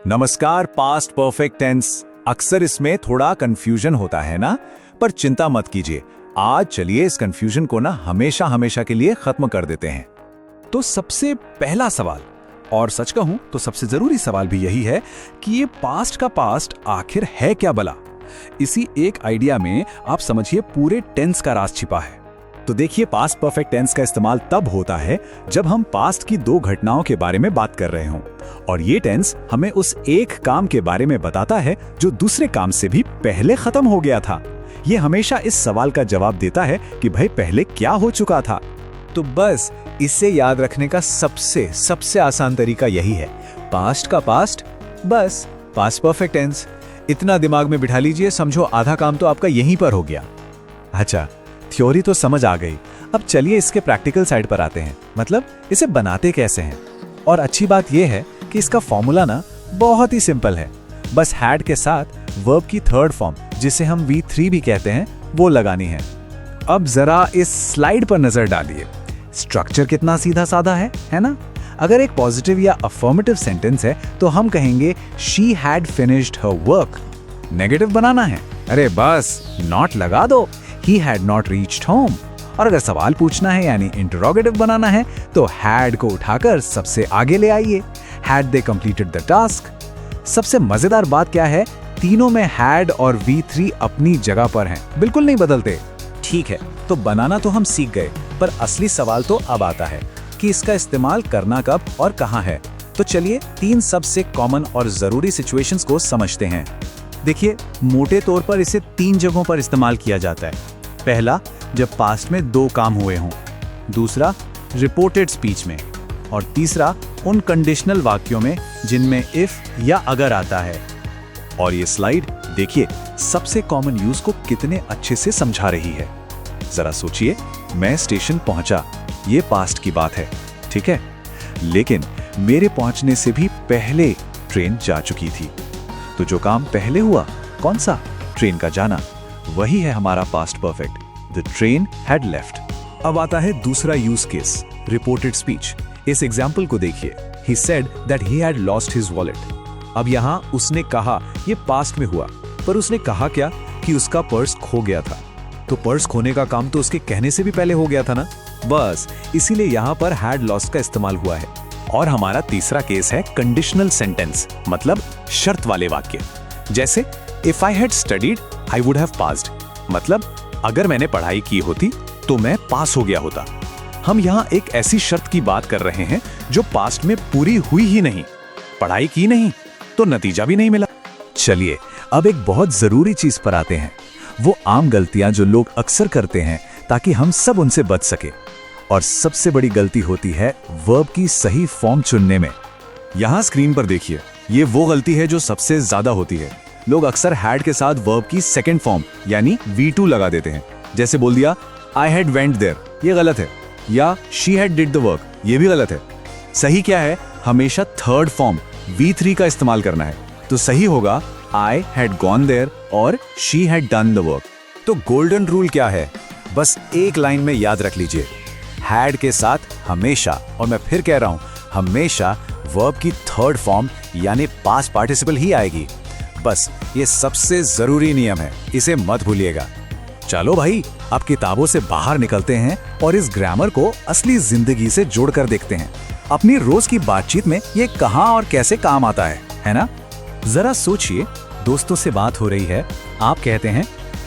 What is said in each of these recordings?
नमस्कार। Past perfect tense, अक्सर इसमें थोड़ा कंफ्यूजन होता है ना, पर चिंता मत कीजिए। आज चलिए इस कंफ्यूजन को ना हमेशा हमेशा के लिए खत्म कर देते हैं। तो सबसे पहला सवाल, और सच कहूं तो सबसे जरूरी सवाल भी यही है कि ये पास्ट का पास्ट आखिर है क्या भला। इसी एक आइडिया में आप समझिए पूरे टेंस का राज छिपा है। तो देखिए, पास्ट परफेक्ट टेंस का इस्तेमाल तब होता है जब हम पास्ट की दो घटनाओं के बारे में बात कर रहे हों, और ये टेंस हमें उस एक काम के बारे में बताता है जो दूसरे काम से भी पहले खत्म हो गया था। ये हमेशा इस सवाल का जवाब देता है कि भाई पहले क्या हो चुका था। तो बस इसे याद रखने का सबसे आसान तरीका यही है, पास्ट का पास्ट, बस पास्ट परफेक्ट टेंस। इतना दिमाग में बिठा लीजिए, समझो आधा काम तो आपका यहीं पर हो गया। अच्छा, थ्योरी तो समझ आ गई, अब चलिए इसके प्रैक्टिकल साइड पर आते हैं, मतलब इसे बनाते कैसे हैं। और अच्छी बात यह है कि इसका फॉर्मूला ना बहुत ही सिंपल है। बस हैड के साथ वर्ब की थर्ड फॉर्म, जिसे हम V3 भी कहते हैं, वो लगानी है। अब जरा इस स्लाइड पर नजर डालिए। स्ट्रक्चर कितना सीधा साधा है ना? अगर एक पॉजिटिव या अफर्मेटिव सेंटेंस है तो हम कहेंगे she had finished her work. Negative बनाना है, अरे बस नॉट लगा दो, he had not reached home। और अगर सवाल पूछना है यानी इंटरोगेटिव बनाना है तो had को उठाकर सबसे आगे ले आइए, had they completed the task। सबसे मजेदार बात क्या है, तीनों में had और V3 अपनी जगह पर हैं, बिल्कुल नहीं बदलते। ठीक है, तो बनाना तो हम सीख गए, पर असली सवाल तो अब आता है कि इसका इस्तेमाल करना कब और कहाँ है। तो चलिए तीन सबसे कॉमन और जरूरी सिचुएशंस को समझते हैं। देखिए, मोटे तौर पर इसे तीन जगहों पर इस्तेमाल किया जाता है। पहला, जब पास्ट में दो काम हुए हों। दूसरा, रिपोर्टेड स्पीच में। और तीसरा, उन कंडीशनल वाक्यों में जिनमें इफ या अगर आता है। और ये स्लाइड देखिए सबसे कॉमन यूज को कितने अच्छे से समझा रही है। जरा सोचिए, मैं स्टेशन पहुंचा, ये पास्ट की बात है, ठीक है, लेकिन मेरे पहुंचने से भी पहले ट्रेन जा चुकी थी। तो जो काम पहले हुआ, कौन सा? ट्रेन का जाना, वही है हमारा past perfect. The train had left. अब आता है दूसरा यूज केस, रिपोर्टेड स्पीच। इस एग्जाम्पल को देखिए, he said that he had lost his wallet. अब यहां उसने कहा, ये पास्ट में हुआ, पर उसने कहा क्या कि उसका पर्स खो गया था। तो पर्स खोने का काम तो उसके कहने से भी पहले हो गया था ना, बस इसीलिए यहां पर हैड लॉस्ट का इस्तेमाल हुआ है। और हमारा तीसरा केस है कंडीशनल सेंटेंस, मतलब शर्त वाले वाक्य। जैसे if I had studied I would have passed, मतलब अगर मैंने पढ़ाई की होती तो मैं पास हो गया होता। हम यहाँ एक ऐसी शर्त की बात कर रहे हैं जो पास्ट में पूरी हुई ही नहीं, पढ़ाई की नहीं तो नतीजा भी नहीं मिला। चलिए अब एक बहुत जरूरी चीज पर आते हैं, वो आम गलतियां जो लोग अक्सर करते हैं ताकि हम सब उनसे बच सके। और सबसे बड़ी गलती होती है वर्ब की सही फॉर्म चुनने में। यहाँ स्क्रीन पर देखिए, ये वो गलती है जो सबसे ज्यादा होती है। लोग अक्सर हैड के साथ वर्ब की सेकंड फॉर्म यानी V2 लगा देते हैं। जैसे बोल दिया आई हैड वेंट देयर, ये गलत है, या she had did the work, ये भी गलत है। सही क्या है, हमेशा थर्ड फॉर्म V3 का इस्तेमाल करना है। तो सही होगा आई हैड गॉन देयर और she had done the work. तो गोल्डन रूल क्या है, बस एक लाइन में याद रख लीजिए, हैड के साथ हमेशा, और मैं फिर कह रहा हूं हमेशा, वर्ब की थर्ड फॉर्म यानी पास्ट पार्टिसिपल ही आएगी। बस ये सबसे जरूरी नियम है, इसे मत भूलिएगा। चलो भाई, अब किताबों से बाहर निकलते हैं और इस ग्रामर को असली जिंदगी से जोड़कर देखते हैं। अपनी रोज की बातचीत में ये कहां और कैसे काम आता है ना? जरा सोचिए, दोस्तों से बात हो रही है, आप कहते हैं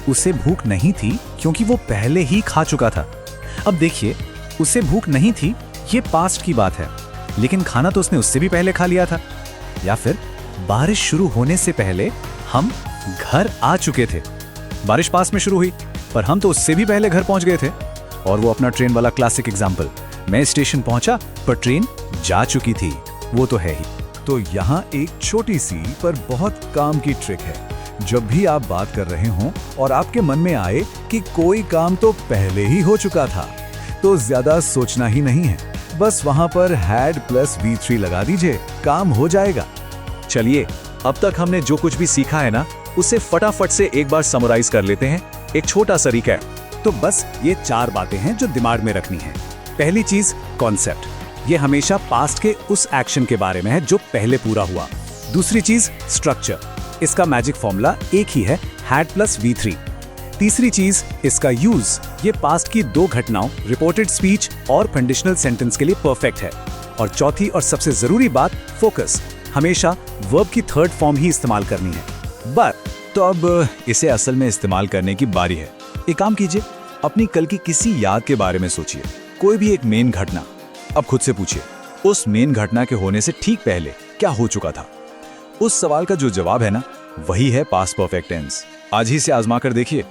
उसे भूख नहीं थी क्योंकि वो पहले ही खा चुका था। अब देखिए, उसे भूख नहीं थी ये पास्ट की बात है, लेकिन खाना तो उसने उससे भी पहले खा लिया था। या फिर बारिश शुरू होने से पहले हम घर आ चुके थे। बारिश पास में शुरू हुई पर हम तो उससे भी पहले घर पहुंच गए थे। और वो अपना ट्रेन वाला क्लासिक एग्जाम्पल, मैं स्टेशन पहुंचा पर ट्रेन जा चुकी थी, वो तो है ही। तो यहाँ एक छोटी सी पर बहुत काम की ट्रिक है। जब भी आप बात कर रहे हों और आपके मन में आए कि कोई काम तो पहले ही हो चुका था, तो ज्यादा सोचना ही नहीं है, बस वहां पर हैड प्लस V3 लगा दीजिए, काम हो जाएगा। चलिए, अब तक हमने जो कुछ भी सीखा है ना, उसे फटाफट से एक बार समराइज कर लेते हैं, एक छोटा सा रिकैप। तो बस ये चार बातें हैं जो दिमाग में रखनी है। पहली चीज, कॉन्सेप्ट। ये हमेशा पास्ट के उस एक्शन के बारे में है जो पहले पूरा हुआ। दूसरी चीज स्ट्रक्चर, इसका मैजिक फॉर्मूला एक ही है, हैड प्लस V3। तीसरी चीज इसका यूज, ये पास्ट की दो घटनाओं, रिपोर्टेड स्पीच और कंडीशनल सेंटेंस के लिए परफेक्ट है। और चौथी और सबसे जरूरी बात, फोकस, हमेशा वर्ब की थर्ड फॉर्म ही इस्तेमाल करनी है। बट तो अब इसे असल में इस्तेमाल करने की बारी है। एक काम कीजिए, अपनी कल की किसी याद के बारे में सोचिए, कोई भी एक मेन घटना। अब खुद से पूछिए, उस मेन घटना के होने से ठीक पहले क्या हो चुका था। उस सवाल का जो जवाब है ना, वही है पास्ट परफेक्ट टेंस। आज ही से आजमा कर देखिए।